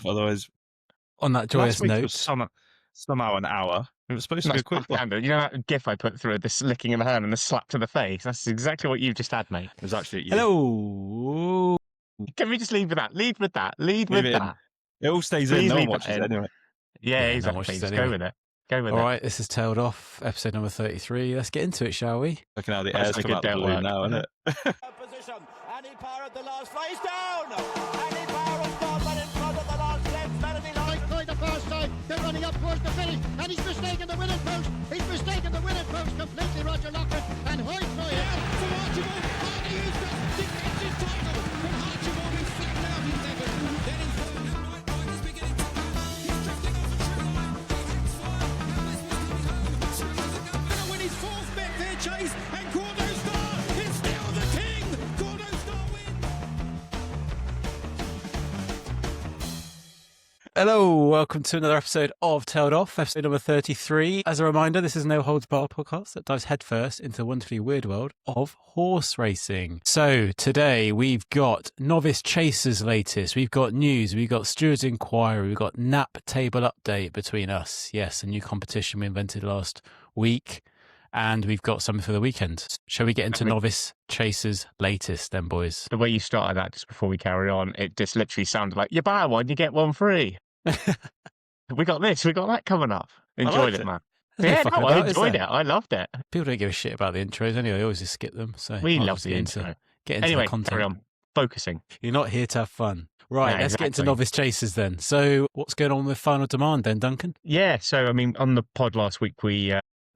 Otherwise, On that joyous last week note, was somehow an hour. It was supposed to be a quick one. You know that gif I put through, the licking of the hand and the slap to the face? That's exactly what you've just had, mate. It was actually you. hello. Can we just lead with that? Lead with that. It all stays Please in. No one leave that watches it in. anyway. Yeah, no exactly. one watches Just anyway. go with it. Go with All it. right, this is Tailed Off, episode number 33. Let's get into it, shall we? Looking how the That's air's like come a out the dead balloon work. now, isn't it? Position. Annie Power at the last flight. He's down. Annie Power has gone but in front of the last length. Melody Light By the far side, they're running up towards the finish, and he's mistaken the winning post. He's mistaken the winning post completely, Roger Lockwood, and Hoyt From Archibald, Hardy Eustace defends his title. From Archibald, who's flattened out in seventh. Then he's fallen out right by this beginning to back. He's drifting off a trail line. He's fire, and this was coming home. Shergar's going to win his fourth Betfair Chase, and Cordo Star is still the king. Cordo Star wins. Hello, welcome to another episode of Tailed Off, episode number 33. As a reminder, this is a no holds barred podcast that dives headfirst into the wonderfully weird world of horse racing. So today we've got Novice Chaser's latest, we've got news, we've got Steward's Inquiry, we've got nap table update between us. Yes, a new competition we invented last week, and we've got something for the weekend. Shall we get into Novice Chaser's latest then, boys? The way you started that just before we carry on, it just literally sounded like, you buy one, you get one free. We got this, we got that coming up. Enjoyed it, man. There's no Yeah, fucking no, about, I is enjoyed it. there? I loved it. People don't give a shit about the intros anyway, they always just skip them. So We might love as the well intro. get into Anyway, the content. carry on. Focusing. You're not here to have fun. Right, No, let's get into exactly. Novice Chasers then. So what's going on with Final Demand then, Duncan? Yeah, so I mean, on the pod last week,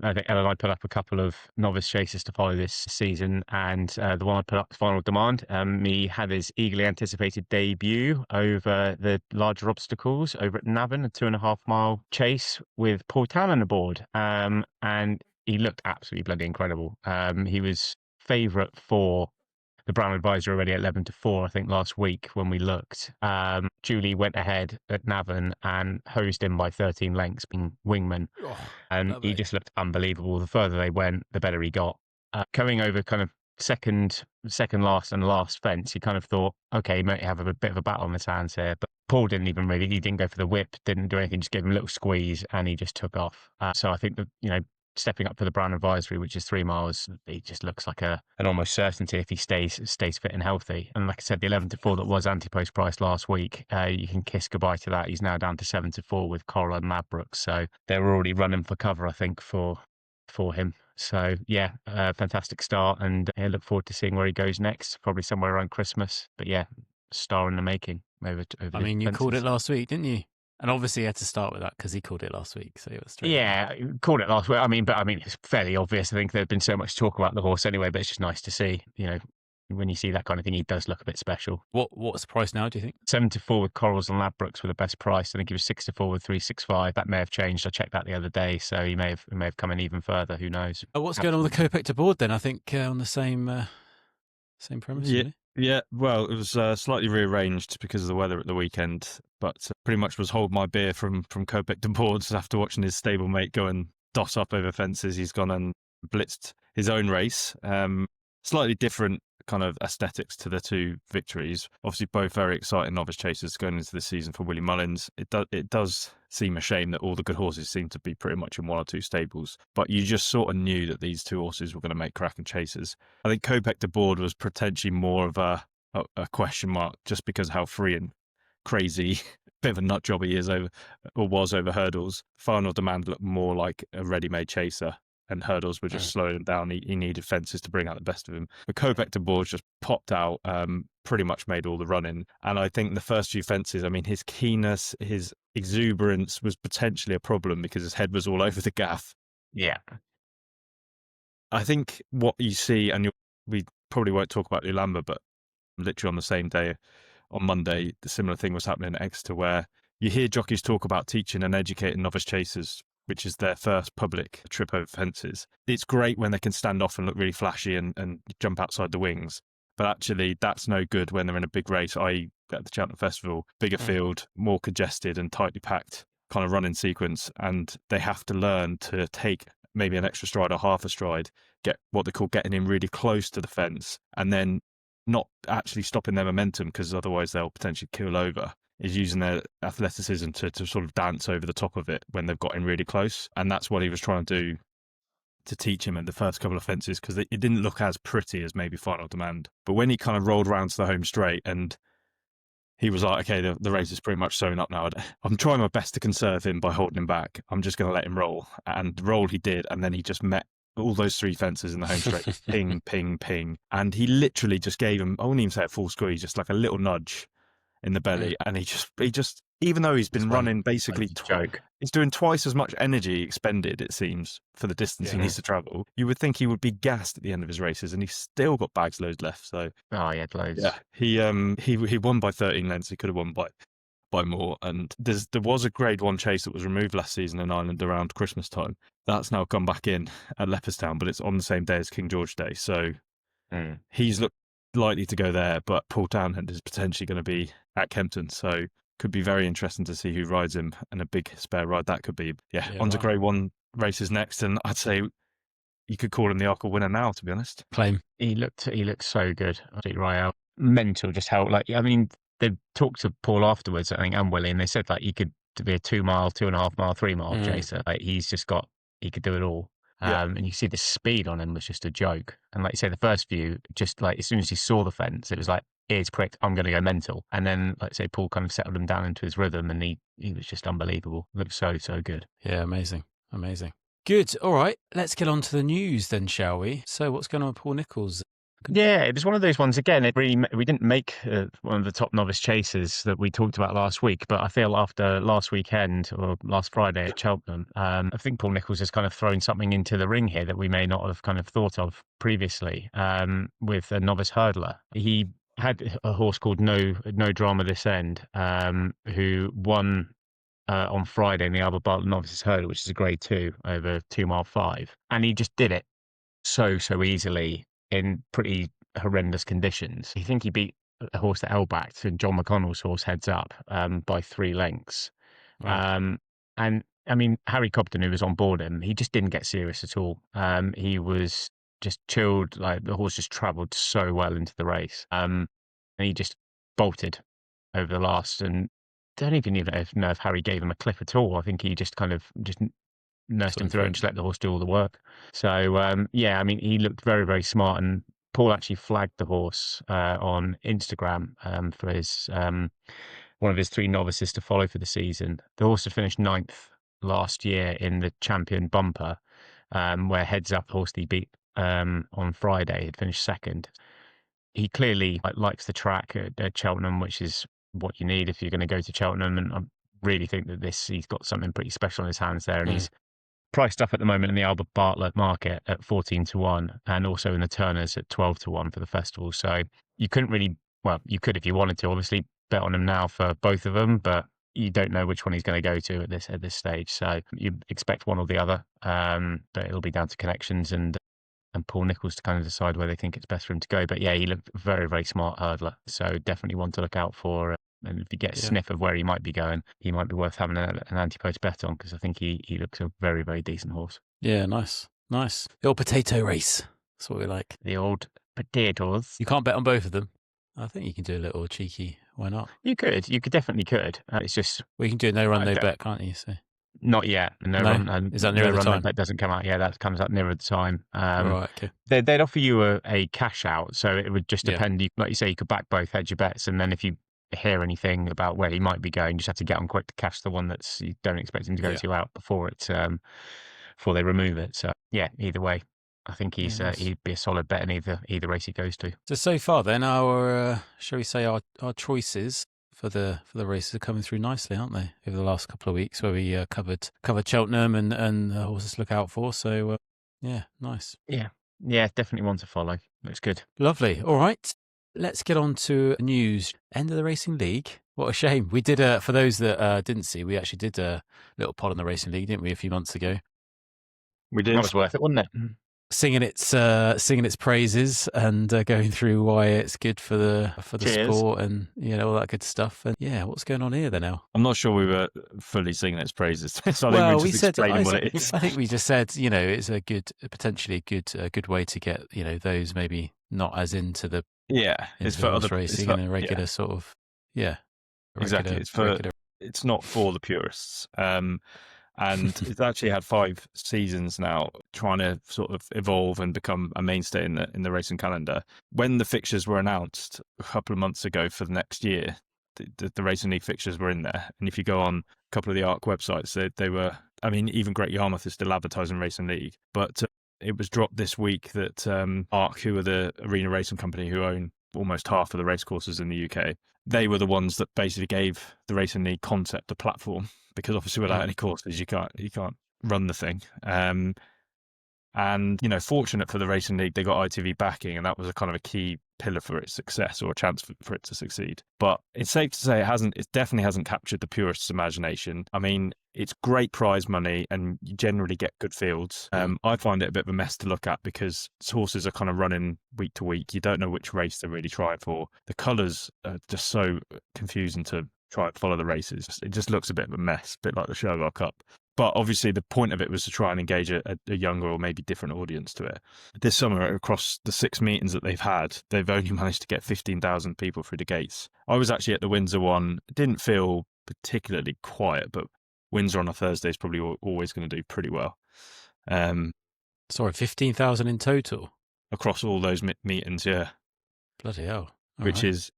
I think Ella and I put up a couple of novice chasers to follow this season, and the one I put up, Final Demand, he had his eagerly anticipated debut over the larger obstacles over at Navan, a 2.5 mile chase with Paul Talon aboard, and he looked absolutely bloody incredible. He was favourite for the Brown Advisor already at 11-4, I think, last week when we looked. Julie went ahead at Navan and hosed him by 13 lengths, being wingman. And he just looked unbelievable. The further they went, the better he got. Coming over kind of second last and last fence, you kind of thought, okay, he might have a bit of a battle on his hands here. But Paul he didn't go for the whip, didn't do anything, just gave him a little squeeze and he just took off. So I think that, stepping up for the Brown Advisory, which is 3 miles, he just looks like an almost certainty if he stays fit and healthy. And like I said, the 11-4 that was anti-post price last week, you can kiss goodbye to that. He's now down to 7-4 with Coral and Ladbrokes. So they're already running for cover, I think, for him. So yeah, fantastic start, and I look forward to seeing where he goes next. Probably somewhere around Christmas. But yeah, star in the making. Over I mean, you fences. called it last week, didn't you? And obviously you had to start with that because he called it last week. So it was straight. Yeah, called it last week. I mean, it's fairly obvious. I think there's been so much talk about the horse anyway, but it's just nice to see, when you see that kind of thing, he does look a bit special. What's the price now, do you think? 7-4 with Corals and Ladbrokes were the best price. I think he was 6-4 with 365. That may have changed. I checked that the other day, so he may have come in even further. Who knows? What's going on with the Kopek Des Bordes then? I think on the same premise. Yeah. Really? Yeah, well, it was slightly rearranged because of the weather at the weekend, but pretty much was hold my beer from Kopek Des Bordes after watching his stablemate go and dot up over fences. He's gone and blitzed his own race. Slightly different kind of aesthetics to the two victories. Obviously, both very exciting novice chasers going into the season for Willie Mullins. It does seem a shame that all the good horses seem to be pretty much in one or two stables, but you just sort of knew that these two horses were going to make cracking chasers. I think Kopek Des Bordes was potentially more of a question mark just because of how free and crazy bit of a nut job he is was over hurdles. Final Demand looked more like a ready-made chaser, and hurdles were just slowing him down. He needed fences to bring out the best of him. But Kopek Des Bordes just popped out, pretty much made all the running. And I think the first few fences, I mean, his keenness, his exuberance was potentially a problem because his head was all over the gaff. Yeah. I think what you see, and we probably won't talk about Ulamba, but literally on the same day, on Monday, the similar thing was happening at Exeter, where you hear jockeys talk about teaching and educating novice chasers, which is their first public trip over fences. It's great when they can stand off and look really flashy and jump outside the wings. But actually, that's no good when they're in a big race, i.e. at the Cheltenham Festival, bigger field, more congested and tightly packed kind of running sequence. And they have to learn to take maybe an extra stride or half a stride, get what they call getting in really close to the fence, and then not actually stopping their momentum because otherwise they'll potentially keel over. is using their athleticism to sort of dance over the top of it when they've got in really close. And that's what he was trying to do to teach him at the first couple of fences, because it didn't look as pretty as maybe Final Demand. But when he kind of rolled around to the home straight and he was like, okay, the race is pretty much sewn up now. I'm trying my best to conserve him by holding him back. I'm just going to let him roll. And roll he did. And then he just met all those 3 fences in the home straight. Ping, ping, ping. And he literally just gave him, I wouldn't even say a full squeeze, just like a little nudge in the belly. And he just, even though he's been running basically he's doing twice as much energy expended, it seems, for the distance he needs to travel. You would think he would be gassed at the end of his races, and he's still got bags loads left. So he had loads. Yeah, he won by 13 lengths. He could have won by more. And there was a Grade 1 chase that was removed last season in Ireland around Christmas time. That's now come back in at Leopardstown, but it's on the same day as King George Day. So he's likely to go there, but Paul Townend is potentially going to be at Kempton. So could be very interesting to see who rides him, and a big spare ride that could be. On to Grade 1 races next, and I'd say you could call him the Arkle winner now, to be honest. Claim. He looked so good. Right, mental, just how, like, I mean, they talked to Paul afterwards, I think, and Willie, and they said like he could be a 2 mile, 2.5 mile, 3 mile chaser. Like he could do it all. And you see the speed on him was just a joke. And like you say, the first view, just like as soon as he saw the fence, it was like, ears pricked, I'm going to go mental. And then, like say, Paul kind of settled him down into his rhythm, and he was just unbelievable. Looked so good. Yeah, amazing. Good. All right, let's get on to the news then, shall we? So what's going on with Paul Nicholls? Yeah, it was one of those ones, again, we didn't make one of the top novice chasers that we talked about last week, but I feel after last weekend or last Friday at Cheltenham, I think Paul Nicholls has kind of thrown something into the ring here that we may not have kind of thought of previously with a novice hurdler. He had a horse called No Drama This End, who won on Friday in the Albert Bartlett Novices Hurdle, which is a Grade 2 over 2 mile 5. And he just did it so easily in pretty horrendous conditions. I think he beat a horse that L-backed, and John McConnell's horse Heads Up, by 3 lengths. Wow. And I mean, Harry Cobden, who was on board him, he just didn't get serious at all. He was just chilled, like the horse just travelled so well into the race. And he just bolted over the last, and don't even know if Harry gave him a clip at all. I think he just kind of just nursed him through and just let the horse do all the work. So, I mean, he looked very smart, and Paul actually flagged the horse on Instagram for his one of his 3 novices to follow for the season. The horse had finished 9th last year in the Champion Bumper, where Heads Up, horse he beat on Friday, had finished 2nd. He clearly likes the track at Cheltenham, which is what you need if you're going to go to Cheltenham, and I really think that he's got something pretty special in his hands there, and he's priced up at the moment in the Albert Bartlett market at 14-1, and also in the Turners at 12-1 for the festival. So you couldn't really, well, you could if you wanted to, obviously, bet on him now for both of them, but you don't know which one he's going to go to at this stage. So you expect one or the other, but it'll be down to connections and Paul Nicholls to kind of decide where they think it's best for him to go. But yeah, he looked very smart hurdler, so definitely one to look out for. And if you get a sniff of where he might be going, he might be worth having an anti-post bet on, because I think he looks a very decent horse. Yeah, nice. The old potato race. That's what we like. The old potatoes. You can't bet on both of them. I think you can do a little cheeky. Why not? You definitely could. It's just we can do a no run, no bet, can't you? So not yet. No run. Is that nearer the time? That doesn't come out. Yeah, that comes out nearer the time. Right. Okay. They'd offer you a cash out, so it would just depend. Like you say, you could back both, hedge your bets, and then if you hear anything about where he might be going, you just have to get on quick to cash the one that's you don't expect him to go to out before they remove it. So yeah, either way, I think he'd be a solid bet in either race he goes to. So far then, our shall we say our choices for the races are coming through nicely, aren't they? Over the last couple of weeks, where we covered Cheltenham and the horses to look out for. So yeah, nice. Yeah, definitely one to follow. Looks good. Lovely. All right. Let's get on to news. End of the Racing League. What a shame. We did, for those that didn't see, we actually did a little pod on the Racing League, didn't we, a few months ago? We did. That was worth it, wasn't it? Singing its praises and going through why it's good for the sport and all that good stuff. And yeah, what's going on here then now? I'm not sure we were fully singing its praises. So I think we just explaining what it is. I think we just said it's a potentially good way to get those maybe not as into the it's for other racing and a regular sort of Exactly. It's not for the purists. And it's actually had 5 seasons now, trying to sort of evolve and become a mainstay in the racing calendar. When the fixtures were announced a couple of months ago for the next year, the Racing League fixtures were in there. And if you go on a couple of the ARC websites, they were. I mean, even Great Yarmouth is still advertising Racing League, but it was dropped this week that ARC, who are the arena racing company who own almost half of the racecourses in the UK, they were the ones that basically gave the Racing League concept a platform, because obviously without any courses you can't run the thing. And fortunate for the Racing League, they got ITV backing, and that was a kind of a key pillar for its success, or a chance for it to succeed. But it's safe to say it definitely hasn't captured the purists' imagination. I mean, it's great prize money and you generally get good fields. I find it a bit of a mess to look at because horses are kind of running week to week. You don't know which race they're really trying for. The colours are just so confusing to try and follow the races. It just looks a bit of a mess, a bit like the Shergar Cup. But obviously the point of it was to try and engage a younger or maybe different audience to it. This summer, across the 6 meetings that they've had, they've only managed to get 15,000 people through the gates. I was actually at the Windsor one. It didn't feel particularly quiet, but Windsor on a Thursday is probably always going to do pretty well. Sorry, 15,000 in total? Across all those meetings, yeah. Bloody hell. Which is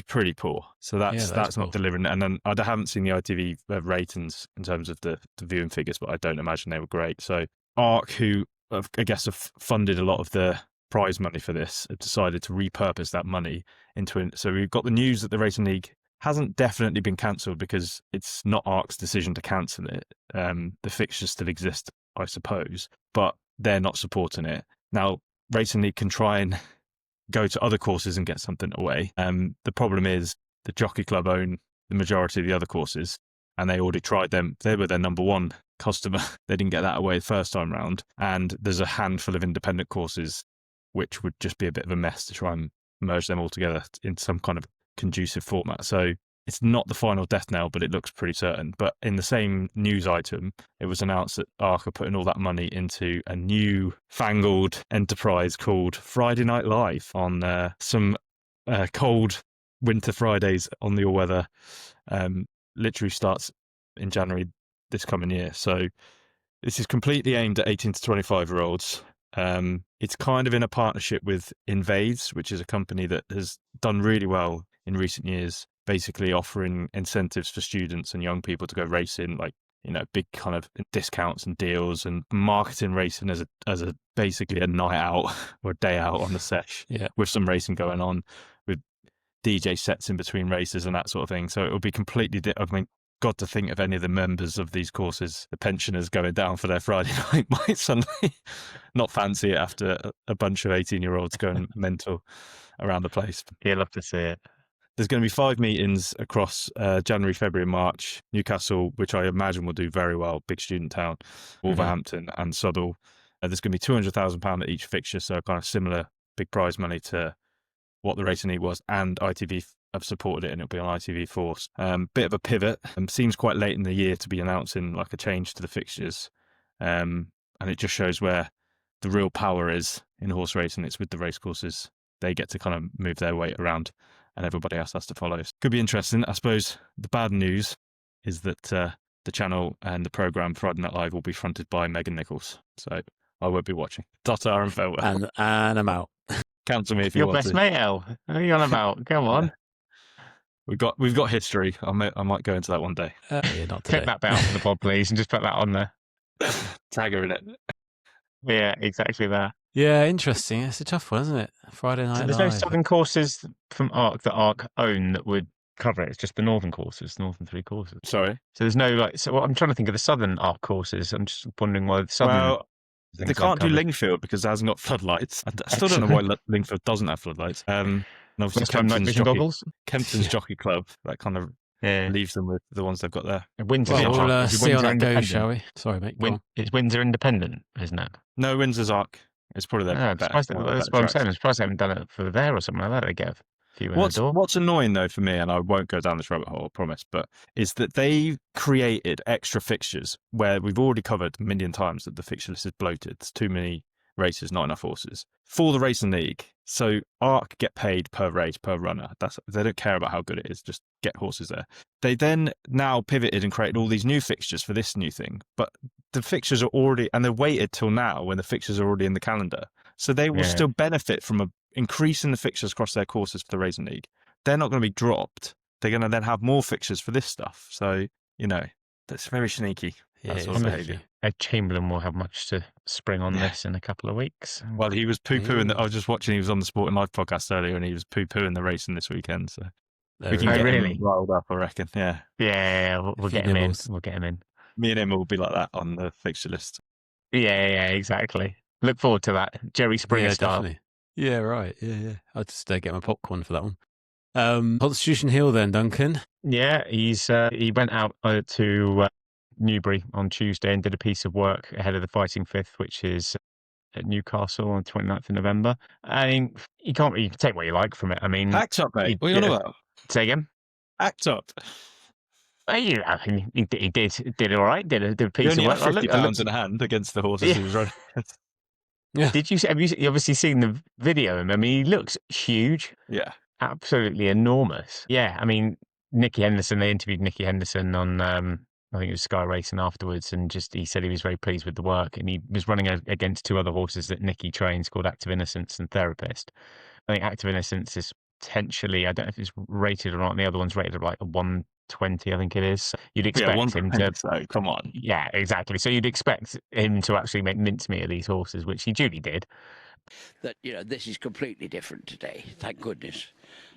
pretty poor. So that's poor. not delivering. And then I haven't seen the ITV ratings in terms of the viewing figures, but I don't imagine they were great. So ARC, who I guess have funded a lot of the prize money for this, have decided to repurpose that money into it. So we've got the news that the Racing League hasn't definitely been cancelled, because it's not ARC's decision to cancel it. The fixtures still exist, I suppose, but they're not supporting it. Now, Racing League can try and go to other courses and get something away. The problem is the Jockey Club own the majority of the other courses, and they already tried them. They were their number one customer. They didn't get that away the first time round. And there's a handful of independent courses, which would just be a bit of a mess to try and merge them all together in some kind of conducive format. So it's not the final death knell, but it looks pretty certain. But in the same news item, it was announced that ARC are putting all that money into a new fangled enterprise called Friday Night Live on some cold winter Fridays on the all-weather. Literally starts in January this coming year. So this is completely aimed at 18 to 25-year-olds. It's kind of in a partnership with Invades, which is a company that has done really well in recent years, basically offering incentives for students and young people to go racing, like, big kind of discounts and deals, and marketing racing as a basically a night out or a day out on the sesh, with some racing going on, with DJ sets in between races and that sort of thing. So it will be completely God, to think of any of the members of these courses, the pensioners, going down for their Friday night might suddenly not fancy it after a bunch of 18-year-olds going mental around the place. You'll love to see it. There's going to be 5 meetings across January, February, and March. Newcastle, which I imagine will do very well, big student town, Wolverhampton and Southall. There's going to be £200,000 at each fixture, so kind of similar big prize money to what the Racing League was, and ITV have supported it, and it'll be on ITV4. Bit of a pivot. Seems quite late in the year to be announcing like a change to the fixtures, and it just shows where the real power is in horse racing. It's with the racecourses. They get to kind of move their weight around, and everybody else has to follow. Could be interesting. I suppose the bad news is that the channel and the programme Friday Night Live will be fronted by Megan Nicholls, so I won't be watching. Dotar and farewell. And I'm out. Cancel me if you Your want best to. mate, El. What are you on about? Come on. We've got history. I might go into that one day. Yeah, not today. Clip that bit out for the pod, please, and just put that on there. Tag her in it. Yeah, exactly that. Yeah, interesting. It's a tough one, isn't it? Friday Night So there's Live. no southern courses from ARC that ARC own that would cover it. It's just the northern courses, northern 3 courses. Sorry. So there's no I'm trying to think of the southern ARC courses. I'm just wondering why the southern. Well, they things can't aren't do covered. Lingfield because it hasn't got floodlights. I still don't know why Lingfield doesn't have floodlights. And obviously West Ham night vision goggles. Kempton's Jockey Club, that kind of Yeah. leaves them with the ones they've got there. Windsor. Well, we'll is see how Windsor that goes, independent? shall we? Sorry, mate. Go on. It's Windsor independent, isn't it? No, Windsor's ARC. It's probably their Yeah, better. that's one of the what better I'm saying. tracks. I'm surprised they haven't done it for there or something like that. They get a few in the door. What's annoying though for me, and I won't go down this rabbit hole, I promise, but is that they created extra fixtures where we've already covered a million times that the fixture list is bloated. There's too many races, not enough horses for the racing league. So ARC get paid per race, per runner. They don't care about how good it is, just get horses there. They then now pivoted and created all these new fixtures for this new thing, but the fixtures are already, and they waited till now when the fixtures are already in the calendar. So they will still benefit from a increase in the fixtures across their courses for the racing league. They're not going to be dropped. They're going to then have more fixtures for this stuff. So, that's very sneaky. Yeah, That sort of behaviour. Ed Chamberlain will have much to spring on this in a couple of weeks. Well, he was poo-pooing. I was just watching. He was on the Sporting Life podcast earlier, and he was poo-pooing the racing this weekend. So we can get him riled up, I reckon. Yeah. Yeah, we'll get him in. We'll get him in. Me and him will be like that on the fixture list. Yeah, exactly. Look forward to that. Jerry Springer style. Definitely. Yeah, right. Yeah. I'll just get my popcorn for that one. Constitution Hill then, Duncan. Yeah, he went out to Newbury on Tuesday and did a piece of work ahead of the Fighting Fifth, which is at Newcastle on the 29th of November. I mean, you can take what you like from it. I mean, Act up, mate. What are you on about? Say again? Act up. He did all right. Did a piece He of only work. had £50 in hand against the horses he was running. Yeah. Have you obviously seen the video of him? I mean, he looks huge. Yeah. Absolutely enormous. Yeah, I mean, Nicky Henderson, they interviewed Nicky Henderson on, I think it was Sky Racing afterwards, and he said he was very pleased with the work, and he was running against two other horses that Nicky trains called Active Innocence and Therapist. I think Active Innocence is potentially, I don't know if it's rated or not, and the other one's rated at like a 120, I think it is. So you'd expect him to... So, come on. Yeah, exactly. So you'd expect him to actually make mincemeat of these horses, which he duly did. That, this is completely different today, thank goodness.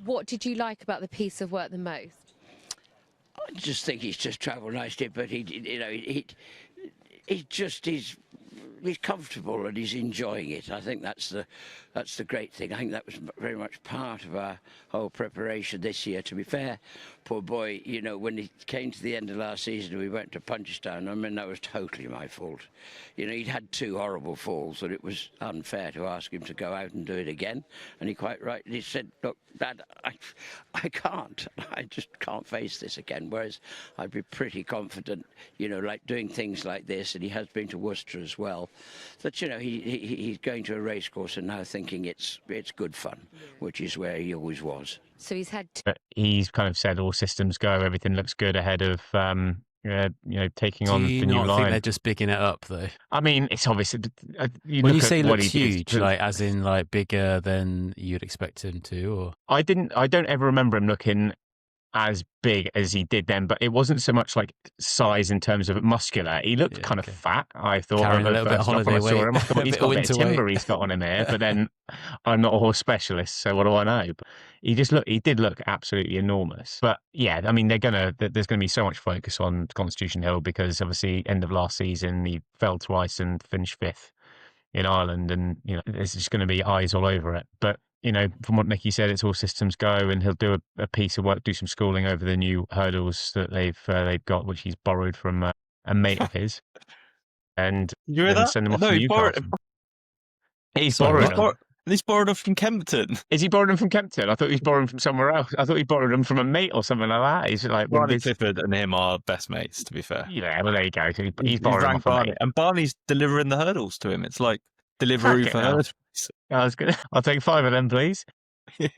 What did you like about the piece of work the most? I just think he's just travelled nicely, but he just is. He's comfortable and he's enjoying it. I think that's the great thing. I think that was very much part of our whole preparation this year. To be fair, poor boy, when he came to the end of last season and we went to Punchestown, I mean, that was totally my fault. He'd had two horrible falls and it was unfair to ask him to go out and do it again. And he quite rightly said, look, Dad, I can't. I just can't face this again. Whereas I'd be pretty confident, like doing things like this, and he has been to Worcester as well, that, he's going to a racecourse and now thinking it's good fun, which is where he always was. So he's had... But he's kind of said all systems go, everything looks good ahead of, taking on the new line. Do you not think they're just bigging it up, though? I mean, it's obviously... When you say looks huge, like as in like bigger than you'd expect him to, or... I don't ever remember him looking as big as he did then, but it wasn't so much like size in terms of muscular. He looked kind of fat, I thought. Carrying a little bit of holiday weight. He's got a bit of timber he's got on him here, but then I'm not a horse specialist, so what do I know? But he did look absolutely enormous. But yeah, I mean, there's going to be so much focus on Constitution Hill because obviously end of last season he fell twice and finished fifth in Ireland, and there's just going to be eyes all over it. But from what Nicky said, it's all systems go, and he'll do a piece of work, do some schooling over the new hurdles that they've got, which he's borrowed from a mate of his, and then send them off to Newcastle. He's borrowed them from Kempton. Is he borrowed them from Kempton? I thought he was borrowing from somewhere else. I thought he borrowed them from a mate or something like that. He's like Barney Clifford and him are best mates, to be fair. Yeah, well there you go. He's borrowed them from Barney, and Barney's delivering the hurdles to him. It's like delivery for hurdles. I'll take 5 of them, please. Yeah.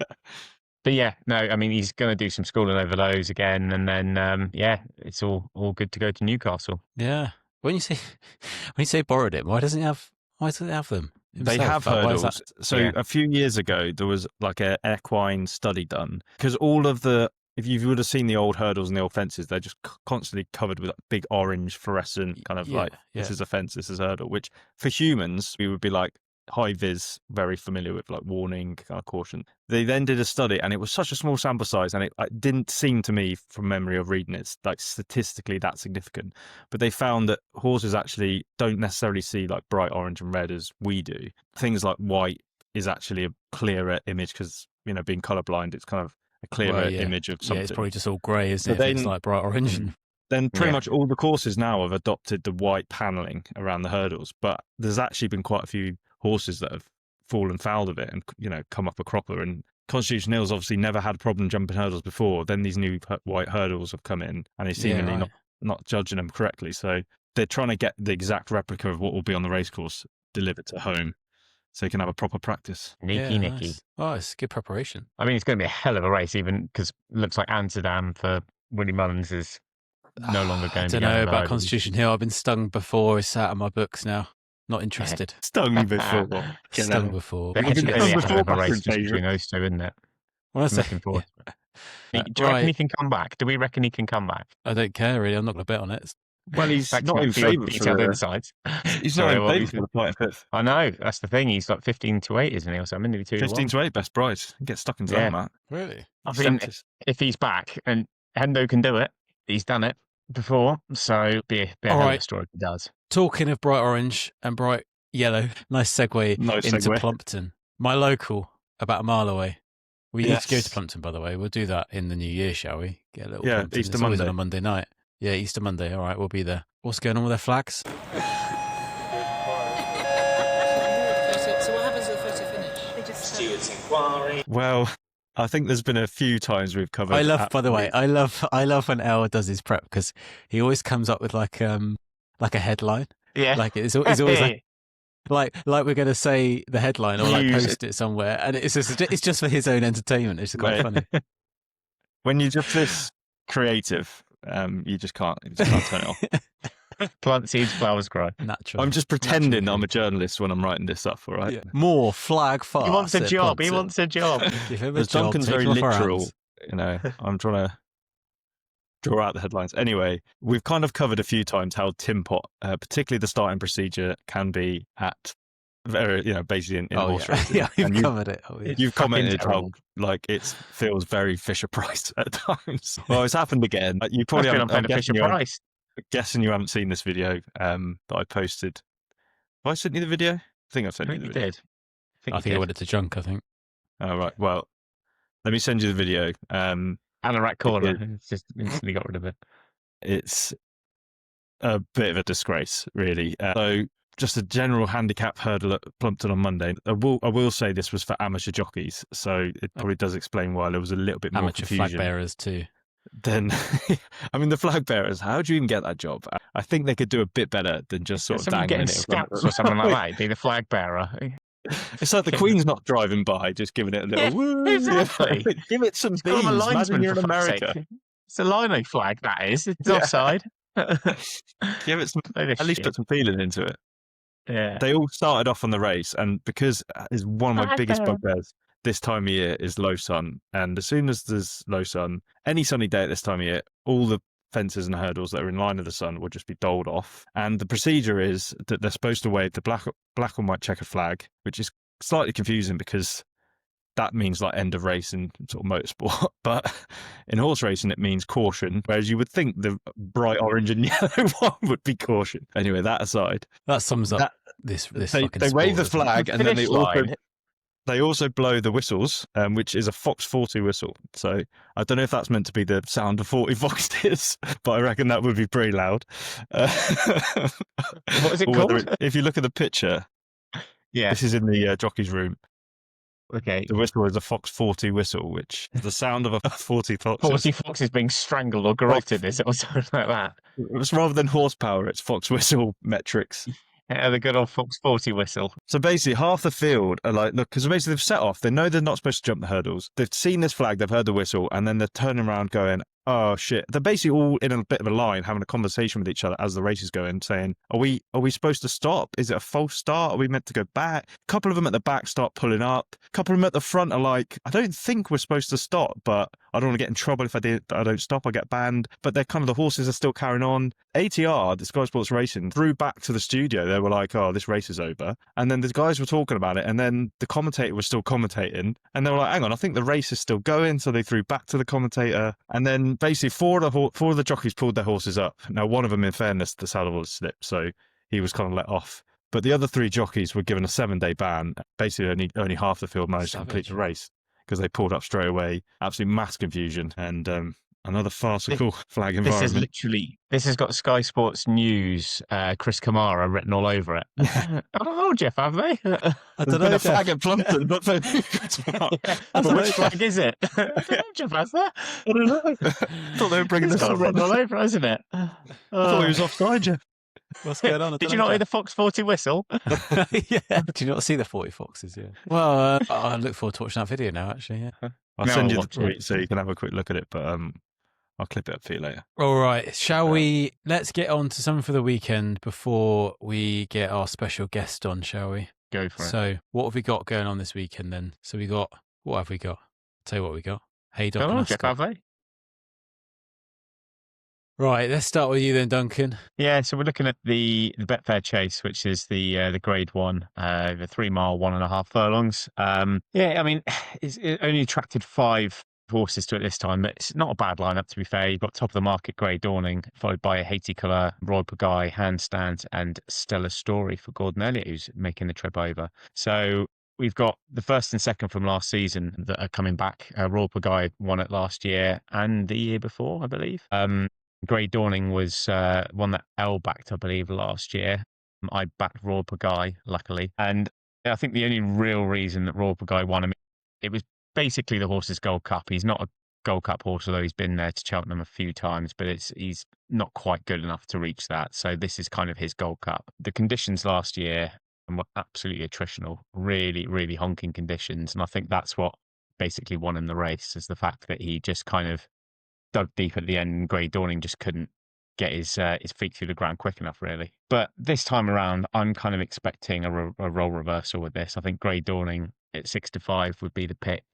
But yeah, no, I mean, he's going to do some schooling over those again, and then it's all good to go to Newcastle. Yeah. When you say borrowed him, why doesn't he have them? They have hurdles. So a few years ago, there was like an equine study done because if you would have seen the old hurdles and the old fences, they're just constantly covered with big orange fluorescent kind of this is a fence, this is a hurdle, which for humans, we would be like high vis, very familiar with, like warning, kind of caution. They then did a study and it was such a small sample size and it didn't seem to me from memory of reading it like statistically that significant. But they found that horses actually don't necessarily see like bright orange and red as we do. Things like white is actually a clearer image because, being colourblind, it's kind of a clearer image of something. Yeah, it's probably just all grey, isn't it? It's like bright orange. Then pretty much all the courses now have adopted the white panelling around the hurdles, but there's actually been quite a few horses that have fallen foul of it and come up a cropper. And Constitution Hill's obviously never had a problem jumping hurdles before. Then these new white hurdles have come in and they're seemingly not judging them correctly. So they're trying to get the exact replica of what will be on the racecourse delivered to home. so he can have a proper practice. Nicky. Nice. Oh, it's good preparation. I mean, it's going to be a hell of a race, even because it looks like Amsterdam for Willie Mullins is no longer going I to don't be know going about hurdles. Constitution Hill. I've been stung before. It's out of my books now. Not interested. Stung before. Stung before. But You've it's been going to be a stung hell of a before, race Catherine between those two, isn't it? When I I'm say, looking forward to it. Yeah. Do you reckon he Right. can come back? Do we reckon he can come back? I don't care really. I'm not going to bet on it. Well, he's Back to not my in field favour detailed for insights. He's Sorry, not what in were favour you for the fight fifth. I know, that's the thing. He's like 15-8, isn't he? Or something, nearly 2-1. 15-8, best price. Get stuck into Yeah. that, Matt. Really? I mean, if he's back and Hendo can do it, he's done it before, so be a All hell of a right. story if he does. Talking of bright orange and bright yellow, nice segue Nice into segue. Plumpton. My local, about a mile away. We need to go to Yes. Plumpton, by the way. We'll do that in the new year, shall we? Get a little Yeah, Plumpton. Easter It's always Monday. on a Monday night. Yeah, Easter Monday. All right, we'll be there. What's going on with their flags? So what happens at the photo finish? They just Stewart's inquiry. Well, I think there's been a few times we've covered. I love, by the way, I love when El does his prep because he always comes up with like a headline. Yeah. Like it's always like we're going to say the headline or like Use post it somewhere, and it's just for his own entertainment. It's quite funny. When you're just this creative, you just can't turn it off. Plant seeds, flowers grow. Natural. I'm just pretending Natural. I'm a journalist when I'm writing this up, all right? Yeah. More flag farce. He wants a at job. He Plumpton. wants a job. Give him a Because job. Duncan's take very him off our literal, hands. you know. I'm trying to draw out the headlines. Anyway, we've kind of covered a few times how Tim Pot, particularly the starting procedure, can be at very, basically in Oh, horse yeah. racing. Yeah, we've And covered it. Oh, yeah. You've Fucking commented how terrible. like it feels very Fisher Price at times. Well, it's happened again. You probably That's haven't. been I'm on Fisher guessing, Price. guessing you haven't seen this video that I posted. Have I sent you the video? I think I've I sent you think the you video. did. I think I went into junk. I think. Oh, right. Well, let me send you the video. Anorak corner. It's just instantly got rid of it. It's a bit of a disgrace, really. So, just a general handicap hurdle at Plumpton on Monday. I will say this was for amateur jockeys, so it probably does explain why there was a little bit more Amateur flag confusion. bearers too. Then, I mean, the flag bearers. How do you even get that job? I think they could do a bit better than just sort of Someone dangling getting it in front of scouts them. or something like that. Be the flag bearer. It's like the Queen's not driving by, just giving it a little Yeah, woo. exactly. Give it some It's beans. got a Imagine linesman you're for in fuck's America. sake. It's a lino flag, that is. It's Yeah. offside. Give it some. At least put some feeling into it. Yeah. They all started off on the race, and because it's one of my Flag biggest bearer. bugbears this time of year is low sun. And as soon as there's low sun, any sunny day at this time of year, all the fences and hurdles that are in line with the sun will just be doled off. And the procedure is that they're supposed to wave the black and white checkered flag, which is slightly confusing because that means like end of race in sort of motorsport. But in horse racing, it means caution, whereas you would think the bright orange and yellow one would be caution. Anyway, that aside, That sums up That- this they fucking wave the sport, doesn't it? flag and then Finish they line. also blow the whistles, which is a Fox 40 whistle. So I don't know if that's meant to be the sound of 40 foxes, but I reckon that would be pretty loud. What is it Or whether called? if you look at the picture, Yeah. this is in the jockey's room. Okay. The whistle is a Fox 40 whistle, which is the sound of a 40 foxes. 40 foxes being strangled or garroted, is it, or something like that? It's rather than horsepower, it's Fox whistle metrics. Yeah, the good old Fox 40 whistle. So basically, half the field are like, look, because basically they've set off. They know they're not supposed to jump the hurdles. They've seen this flag, they've heard the whistle, and then they're turning around going, oh shit. They're basically all in a bit of a line, having a conversation with each other as the race is going, saying, are we supposed to stop? Is it a false start? Are we meant to go back? A couple of them at the back start pulling up. A couple of them at the front are like, I don't think we're supposed to stop, but I don't want to get in trouble if I don't stop, I get banned. But they're kind of, the horses are still carrying on. ATR, the Sky Sports Racing, threw back to the studio. They were like, oh, this race is over. And then the guys were talking about it, and then the commentator was still commentating. And they were like, hang on, I think the race is still going. So they threw back to the commentator. And then basically four of the jockeys pulled their horses up. Now, one of them, in fairness, the saddle was slipped, so he was kind of let off. But the other three jockeys were given a 7-day ban. Basically, only half the field managed to complete the race because they pulled up straight away. Absolute mass confusion and another farcical flag environment. This has got Sky Sports News, Chris Kamara written all over it. Oh, Jeff, have they? I There's don't been know. a flag at Plumpton, but But which flag is it? I don't know, Jeff, has there? I don't know. I thought they were bringing It's this got up. written all over, hasn't it? I thought he was offside, Jeff. What's going on? Did you not hear the Fox 40 whistle? Yeah. Did you not see the 40 foxes? Yeah. Well, I look forward to watching that video now, actually. Yeah. I'll No, send I'll you the watch it. tweet so you can have a quick look at it, but I'll clip it up for you later. All right. Shall we? Let's get on to something for the weekend before we get our special guest on, shall we? Go for it. So, what have we got going on this weekend then? So, what have we got? Tell you what we got. Haydock Go and on, Jeff Ascot. Ave. Right. Let's start with you then, Duncan. Yeah, so we're looking at the Betfair Chase, which is the Grade 1, the 3 mile, 1.5 furlongs. Yeah, I mean, it only attracted 5 horses to it this time, but it's not a bad lineup, to be fair. You've got top of the market Grey Dawning, followed by Haiti Colour, Royal Pagaille, Handstand, and Stellar Story for Gordon Elliott, who's making the trip over. So we've got the first and second from last season that are coming back. Royal Pagaille won it last year and the year before, I believe. Grey Dawning was one that Elle backed, I believe, last year. I backed Royal Pagaille, luckily. And I think the only real reason that Royal Pagaille won, I mean, it was basically the horse's Gold Cup. He's not a Gold Cup horse, although he's been there to Cheltenham a few times, but he's not quite good enough to reach that. So this is kind of his Gold Cup. The conditions last year were absolutely attritional, really, really honking conditions. And I think that's what basically won him the race, is the fact that he just kind of dug deep at the end, and Grey Dawning just couldn't get his feet through the ground quick enough, really. But this time around, I'm kind of expecting a role reversal with this. I think Grey Dawning at 6-5 would be the pick,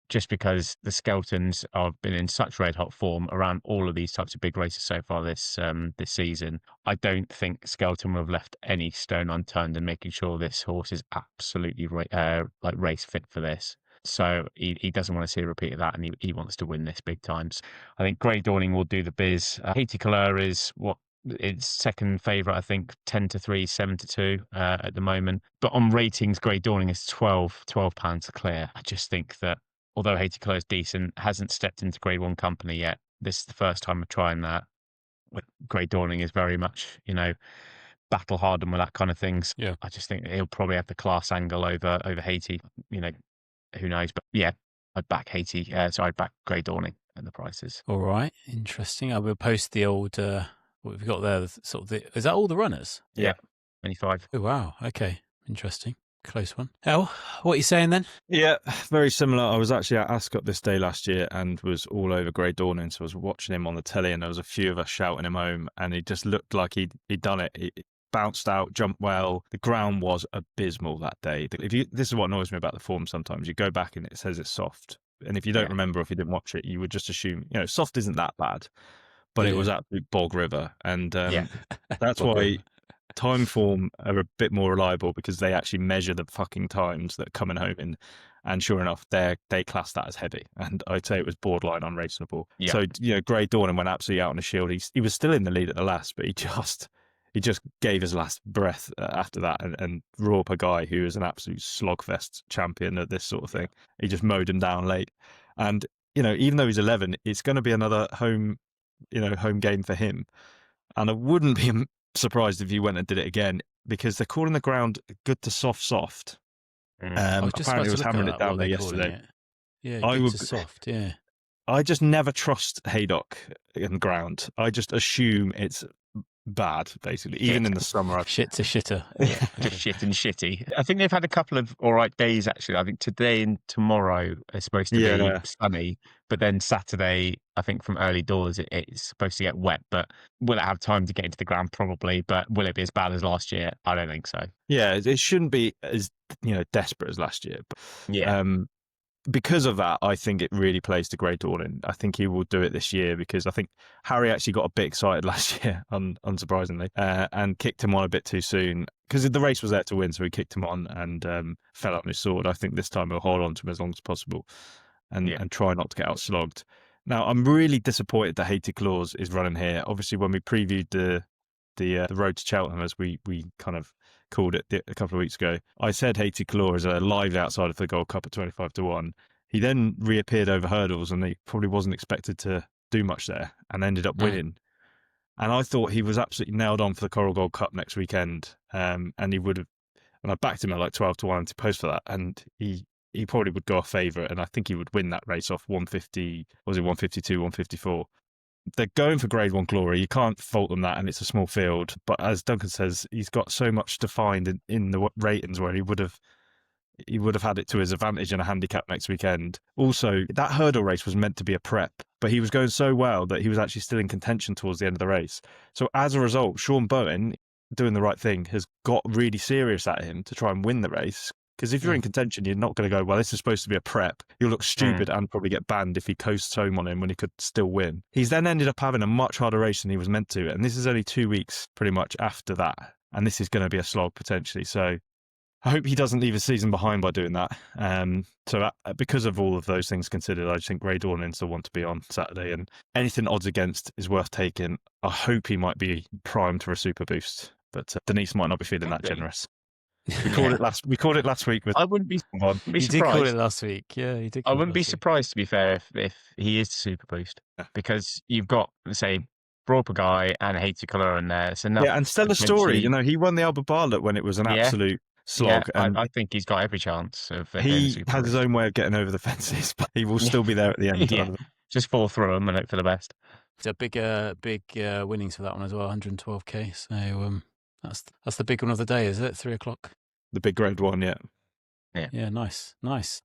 just because the Skeltons have been in such red hot form around all of these types of big races so far this season. I don't think Skelton will have left any stone unturned in making sure this horse is absolutely race fit for this. So he doesn't want to see a repeat of that, and he wants to win this big times. I think Grey Dawning will do the biz. Haiti Colour is its second favourite, I think, 10-3, 7-2 at the moment. But on ratings, Grey Dawning is £12 to clear. I just think that although Haiti Colour is decent, hasn't stepped into Grade 1 company yet. This is the first time of trying that. Grey Dawning is very much, battle hardened with that kind of things. Yeah. I just think he'll probably have the class angle over Haiti. Who knows? But yeah, I'd back Haiti. So I'd back Grey Dawning at the prices. All right. Interesting. I will post the old, what we've got there. Is that all the runners? Yeah. 25. Oh, wow. Okay. Interesting. Close one. Elle, what are you saying then? Yeah, very similar. I was actually at Ascot this day last year and was all over Grey Dawning. So I was watching him on the telly, and there was a few of us shouting him home, and he just looked like he'd done it. He bounced out, jumped well. The ground was abysmal that day. This is what annoys me about the form sometimes. You go back and it says it's soft. And if you don't remember, if you didn't watch it, you would just assume, soft isn't that bad. But it was absolute bog river. And that's why time form are a bit more reliable, because they actually measure the fucking times that are coming home in. And sure enough, they class that as heavy. And I'd say it was borderline unreasonable. Yeah. So, Grey Dawning went absolutely out on a shield. He was still in the lead at the last, but he just gave his last breath after that. And Royal Pagaille, who is an absolute slogfest champion at this sort of thing, he just mowed him down late. And, even though he's 11, it's going to be another home game for him. And I wouldn't be surprised if he went and did it again, because they're calling the ground good to soft. Apparently was hammering it down there yesterday. Yeah, I good to soft, yeah. I just never trust Haydock in ground. I just assume it's bad, basically. Even in the summer. Shit to shitter. Just shit and shitty. I think they've had a couple of all right days, actually. I think today and tomorrow are supposed to be sunny, but then Saturday, I think from early doors, it's supposed to get wet. But will it have time to get into the ground? Probably. But will it be as bad as last year? I don't think so. Yeah, it shouldn't be as desperate as last year. But, yeah. Because of that, I think it really plays to Grey Dawning. I think he will do it this year, because I think Harry actually got a bit excited last year, unsurprisingly, and kicked him on a bit too soon, because the race was there to win. So he kicked him on and fell on his sword. I think this time he'll hold on to him as long as possible and try not to get outslogged. Now, I'm really disappointed that Haiti Claus is running here. Obviously, when we previewed the road to Cheltenham, as we kind of called it a couple of weeks ago, I said Haiti Claw is a live outside of the Gold Cup at 25-1. He then reappeared over hurdles, and he probably wasn't expected to do much there, and ended up winning. And I thought he was absolutely nailed on for the Coral Gold Cup next weekend, and he would have. And I backed him at like 12-1 to post for that, and he probably would go off favourite, and I think he would win that race off 150. Was it 152, 154? they're going for Grade 1 glory. You can't fault them that, and it's a small field. But as Duncan says, he's got so much to find in the ratings where he would have had it to his advantage in a handicap next weekend. Also, that hurdle race was meant to be a prep, but he was going so well that he was actually still in contention towards the end of the race. So as a result, Sean Bowen, doing the right thing, has got really serious at him to try and win the race. Because if you're in contention, you're not going to go, well, this is supposed to be a prep. You'll look stupid and probably get banned if he coasts home on him when he could still win. He's then ended up having a much harder race than he was meant to. And this is only 2 weeks pretty much after that. And this is going to be a slog potentially. So I hope he doesn't leave his season behind by doing that. Because of all of those things considered, I just think Ray Dornan's the one to be on Saturday, and anything odds against is worth taking. I hope he might be primed for a super boost, but Denise might not be feeling that generous. We called it last week. I wouldn't be surprised. You did call it last week. Yeah, you did. I wouldn't be surprised, to be fair, if he is the super boost, because you've got, say, Broper guy and Haydock in there. So and Stella Story. He won the Albert Bartlett when it was an absolute slog. Yeah, and I think he's got every chance of. He has his own way of getting over the fences, but he will still be there at the end. Just fall through them and hope for the best. It's a big winnings for that one as well, 112k. So that's the big one of the day, is it? 3 o'clock. The big Grade 1, yeah. Yeah, nice.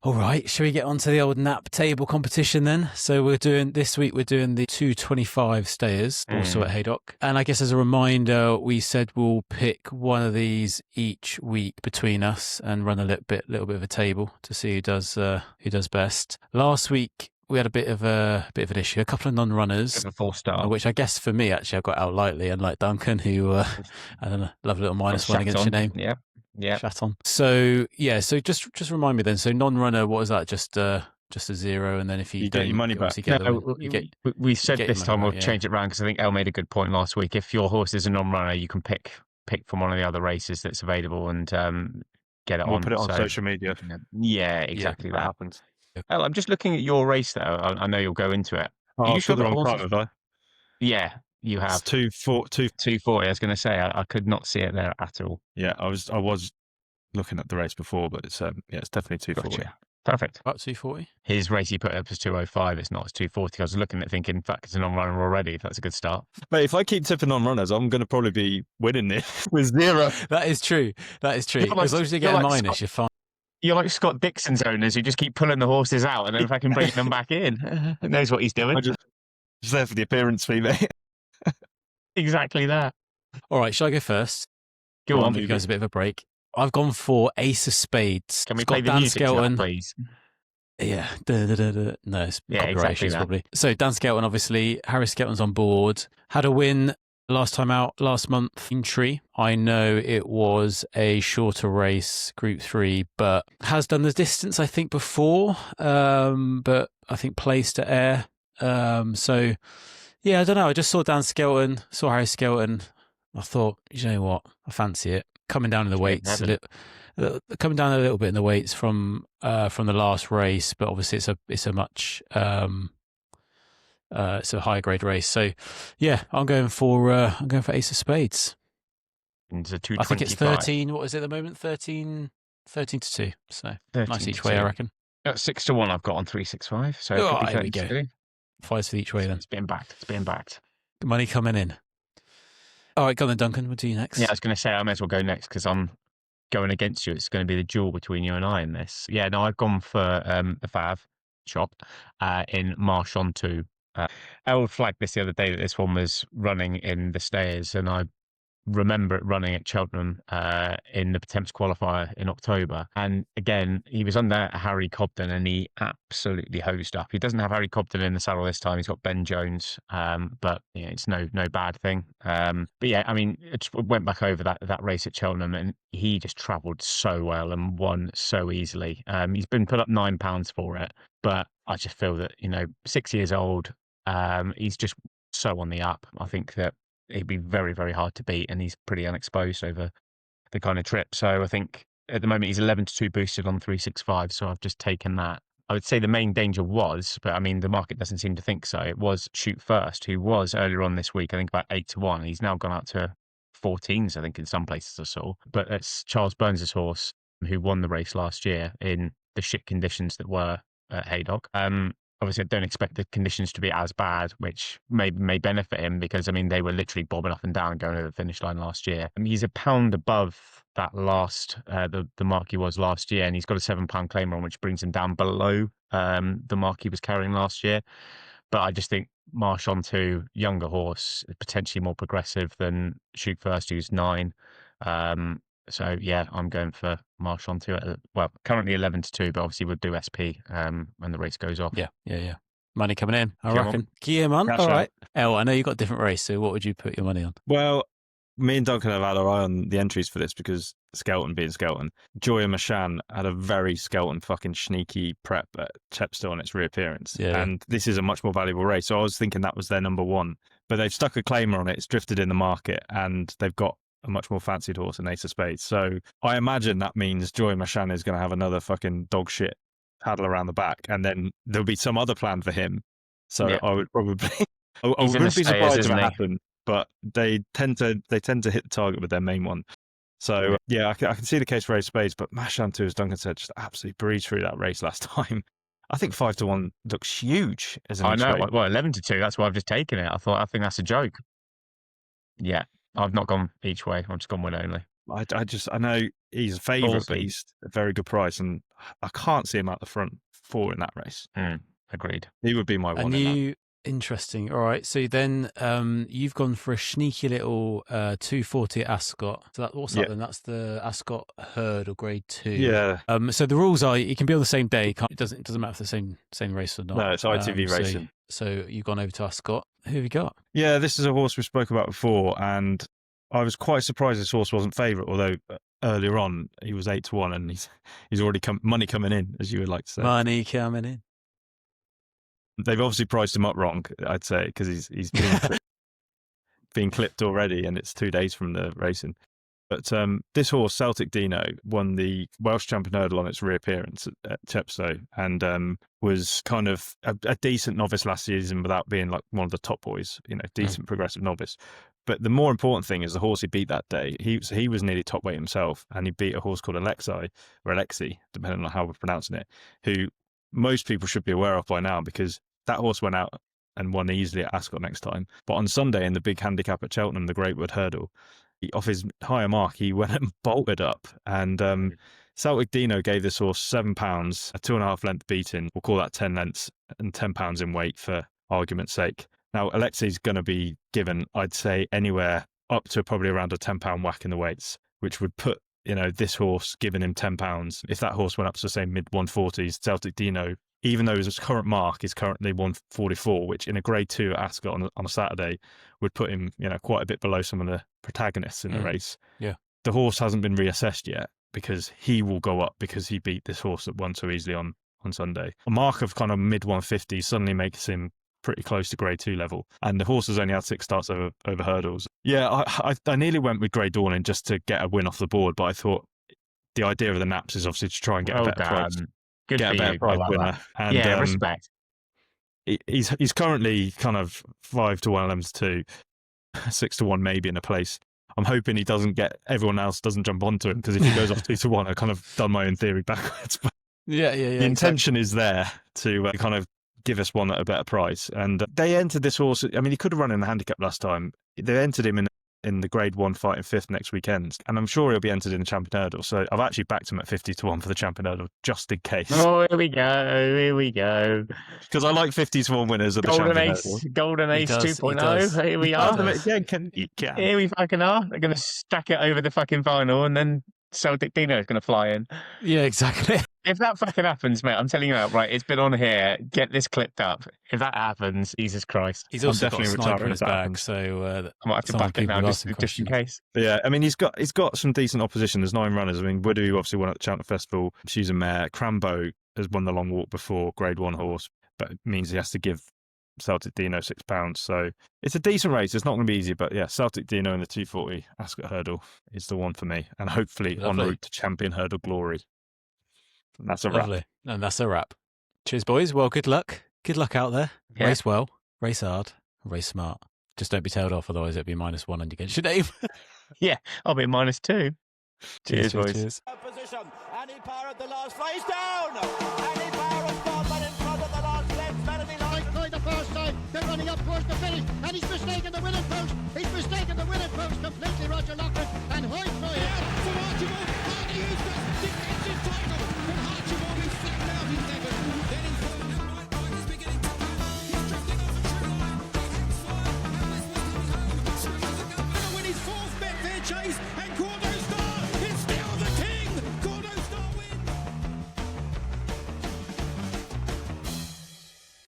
All right, shall we get on to the old nap table competition then? So this week we're doing the 225 stayers, also at Haydock. And I guess as a reminder, we said we'll pick one of these each week between us and run a little bit of a table to see who does best. Last week we had a bit of an issue, a couple of non-runners, a false start, which I guess for me actually I got out lightly, unlike Duncan, who I don't know, love a little -1 against your name. Yeah. Chat on. So just remind me then. So non-runner, what is that? Just a 0, and then if you don't, get your money back. We said this time we'll change it around, because I think Elle made a good point last week. If your horse is a non-runner, you can pick from one of the other races that's available and get it on. We'll put it on social media. Yeah, exactly that. Happens. Elle, I'm just looking at your race though. I know you'll go into it. Are you sure the wrong time, have I? Yeah, you have. It's 240. I was going to say I could not see it there at all. Yeah, I was looking at the race before, but it's definitely 240. Gotcha. Perfect. About 240. His race he put up was 205. It's not. It's 240. I was looking at thinking, in fact, it's a non-runner already. That's a good start. But if I keep tipping non-runners, I'm going to probably be winning this with 0. That is true. As long as you get a minus, you're fine. You're like Scott Dixon's owners who just keep pulling the horses out and then fucking bringing them back in. He knows what he's doing. Just there for the appearance fee, mate. Exactly that. All right, shall I go first? Go on, give you guys a bit of a break. I've gone for Ace of Spades. Can we play the music to that, please? Yeah. No, it's copyright issues probably. So Dan Skelton, obviously. Harry Skelton's on board. Had a win last time out, last month in Tree. I know it was a shorter race, Group 3, but has done the distance, I think, before. But I think placed at Air. So, yeah, I don't know. I just saw Dan Skelton, saw Harry Skelton. I thought, you know what? I fancy it. Coming down in the weights, coming down a little bit in the weights from the last race, but obviously it's a much it's a higher grade race. So yeah, I'm going for Ace of Spades. It's a I think it's 13. What is it at the moment? 13 to 2. So nice each way, I reckon. 6 to 1. I've got on 365. So there we go. 5 for each way then. It's being backed. Money coming in. All right, go on then, Duncan. We'll do you next. Yeah, I was going to say I may as well go next because I'm going against you. It's going to be the duel between you and I in this. Yeah, no, I've gone for the Fav shop in Marsh on 2. Elle flagged this the other day that this one was running in the stayers, and I remember it running at Cheltenham in the Temps qualifier in October. And again, he was under Harry Cobden and he absolutely hosed up. He doesn't have Harry Cobden in the saddle this time. He's got Ben Jones, but yeah, it's no bad thing. But yeah, I mean, it went back over that race at Cheltenham and he just travelled so well and won so easily. He's been put up £9 for it, but I just feel that, 6 years old, he's just so on the up. I think that he'd be very, very hard to beat, and he's pretty unexposed over the kind of trip. So I think at the moment he's 11 to 2 boosted on 365. So I've just taken that. I would say the main danger was, but I mean, the market doesn't seem to think so. It was Shoot First, who was earlier on this week, I think about 8 to 1. He's now gone out to 14s, I think, in some places I saw. But it's Charles Burns' horse who won the race last year in the shit conditions that were at Haydock. obviously I don't expect the conditions to be as bad, which may benefit him because, I mean, they were literally bobbing up and down going over the finish line last year. I mean, he's £1 above that last, the mark he was last year, and he's got a £7 claimer on, which brings him down below the mark he was carrying last year. But I just think Marsh on 2, younger horse, potentially more progressive than Shoot First, who's 9. So yeah, I'm going for Marsh on 2. Well, currently 11-2, but obviously we'll do SP when the race goes off. Yeah. Money coming in, I Come reckon. Guillermo, Cash all out. right. El, I know you've got a different race, so what would you put your money on? Well, me and Duncan have had our eye on the entries for this because Skelton being Skelton. Joya Machan had a very Skelton fucking sneaky prep at Chepstow on its reappearance. Yeah. And this is a much more valuable race. So I was thinking that was their number one. But they've stuck a claimer on it. It's drifted in the market and they've got a much more fancied horse in Ace of Spades. So I imagine that means Joya Machan is going to have another fucking dog shit paddle around the back. And then there'll be some other plan for him. So Yeah. I would probably... I He's in wouldn't the be stayers, surprised if isn't it he? happened, but they tend to hit the target with their main one. So yeah, I can see the case for Ace of Spades, but Machan 2, as Duncan said, just absolutely breezed through that race last time. I think 5-1 looks huge as an I each know. way. Well, 11-2. That's why I've just taken it. I think that's a joke. Yeah, I've not gone each way. I've just gone one only. I know he's a favourite, but Awesome. he's a very good price, and I can't see him at the front 4 in that race. Agreed. He would be my one. And in that. you, interesting. All right. So then you've gone for a sneaky little 240 at Ascot. So what's that then? That's the Ascot Hurdle Grade 2. Yeah. So the rules are it can be on the same day. It doesn't matter if the same race or not. No, it's ITV racing. So you've gone over to Ascot. Who have you got? Yeah, this is a horse we spoke about before, and I was quite surprised this horse wasn't favourite, although earlier on he was 8-1, and he's already money coming in, as you would like to say. Money coming in. They've obviously priced him up wrong, I'd say, because he's being clipped already, and it's 2 days from the racing. But this horse, Celtic Dino, won the Welsh Champion Hurdle on its reappearance at Chepstow, and was kind of a decent novice last season without being like one of the top boys, decent progressive novice. But the more important thing is the horse he beat that day. He was nearly top weight himself, and he beat a horse called Alexi, depending on how we're pronouncing it, who most people should be aware of by now, because that horse went out and won easily at Ascot next time. But on Sunday in the big handicap at Cheltenham, the Greatwood Hurdle, off his higher mark, he went and bolted up. And Celtic Dino gave this horse £7, a 2.5 length beating. We'll call that 10 lengths and £10 in weight for argument's sake. Now, Alexi's going to be given, I'd say, anywhere up to probably around a £10 whack in the weights, which would put, this horse giving him £10. If that horse went up to, say, mid-140s, Celtic Dino, even though his current mark is currently 144, which in a Grade 2 at Ascot on a Saturday would put him, quite a bit below some of the protagonists in the race. Yeah. The horse hasn't been reassessed yet because he will go up because he beat this horse that won so easily on Sunday. A mark of kind of mid-150s suddenly makes him pretty close to Grade 2 level. And the horse has only had 6 starts over hurdles. Yeah, I nearly went with Grey Dawning just to get a win off the board, but I thought the idea of the naps is obviously to try and get a better price. Good get for a better you. price I like winner. that. And, Yeah, respect. He's currently kind of 5-1, 11-2, 6-1 maybe in a place. I'm hoping everyone else doesn't jump onto him, because if he goes off 2-1, I've kind of done my own theory backwards. But Yeah. the intention is there to kind of give us one at a better price. And they entered this horse. I mean, he could have run in the handicap last time. They entered him in the Grade 1 fight in 5th next weekend, and I'm sure he'll be entered in the Champion Hurdle. So I've actually backed him at 50-1 for the Champion Hurdle, just in case. Oh, here we go. Because I like 50-1 winners of the Golden Champion Ace, Hurdle. Golden Ace does, he 2.0. does. Here we He are. does. Yeah, you can. Here we fucking are. They're going to stack it over the fucking final, and then Celtic Dino is going to fly in. Yeah, exactly. If that fucking happens, mate, I'm telling you outright, it's been on here. Get this clipped up. If that happens, Jesus Christ. He's also got a definitely sniper retiring in his if that bag, happens. so I might have to some back it people now will just ask him in questions. case. But yeah, I mean, he's got some decent opposition. There's 9 runners. I mean, Woodoo obviously won at the Cheltenham Festival. She's a mare. Crambo has won the long walk before, Grade 1 horse, but it means he has to give Celtic Dino £6. So it's a decent race. It's not going to be easy, but yeah, Celtic Dino in the 240 Ascot Hurdle is the one for me, and hopefully en Lovely. route to Champion Hurdle glory. And that's a wrap. Lovely. And that's a wrap. Cheers, boys. Well, good luck. Good luck out there. Yeah. Race well, race hard, race smart. Just don't be tailed off, otherwise it'll be -1 and you get your name. Yeah, I'll be -2. Cheers, boys. Cheers. Position. Annie Power at the last fly. He's down. Annie Power has gone, but in front of the last lens. Chase, and